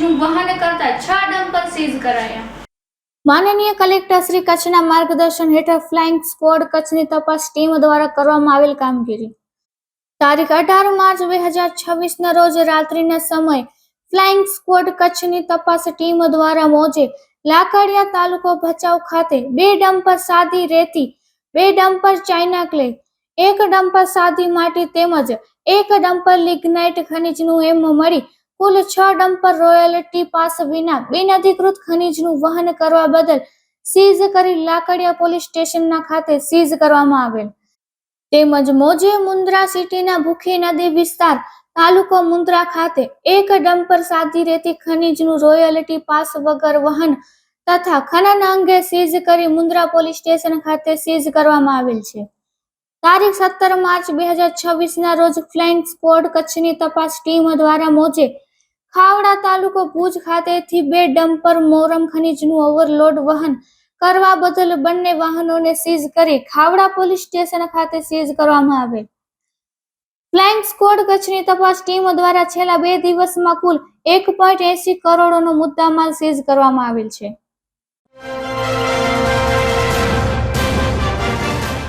ખનીજનું વહન કરતા 6 dumper seize કરાયા। માનનીય કલેક્ટર શ્રી કચ્છના માર્ગદર્શન હેઠળ ફ્લાઇંગ સ્ક્વોડ કચ્છની તપાસ ટીમ દ્વારા કરવામાં આવેલ કામગીરી તારીખ 18 માર્ચ 2026 રોજ રાત્રિના સમયે ફ્લાઇંગ સ્ક્વોડ કચ્છની તપાસ ટીમ દ્વારા મોજે લાકડિયા તાલુકો ભચાઉ ખાતે 2 ડમ્પર સાદી રેતી, 2 ડમ્પર ચાઇના ક્લે, 1 ડમ્પર સાદી માટી તેમજ 1 ડમ્પર લિગ્નાઇટ ખનીજનું એમ મળી કુલ 6 ડમ્પર રોયલ્ટી પાસ વિના બિનઅધિકૃત ખનીજનું વહન કરવા બદલ સીઝ કરી લાકડિયા પોલીસ સ્ટેશનના ખાતે સીઝ કરવામાં આવેલ તેમજ મોજે મુન્દ્રા સિટીના ભૂખી નદી વિસ્તાર તાલુકો મુન્દ્રા ખાતે 1 ડમ્પર સાદી રેતી ખનીજનું રોયલ્ટી પાસ વગર વહન તથા ખનન અંગે સીઝ કરી મુન્દ્રા પોલીસ સ્ટેશન ખાતે સીઝ કરવામાં આવેલ છે। તારીખ 17 માર્ચ 2026 રોજ ફ્લાઇંગ સ્ક્વોડ કચ્છની તપાસ ટીમ દ્વારા મોજે ખાવડા તાલુકો ભુજ ખાતેથી 2 ડમ્પર મોરમ ખનીજનું ઓવરલોડ વહન કરવા બદલ બંને વાહનોને સીઝ કરી ખાવડા પોલીસ સ્ટેશન ખાતે સીઝ કરવામાં આવેલ। ફ્લાઇંગ સ્ક્વોડ કચ્છની તપાસ ટીમ દ્વારા છેલ્લા 2 દિવસમાં કુલ 1.80 કરોડનો મુદ્દામાલ સીઝ કરવામાં આવેલ છે।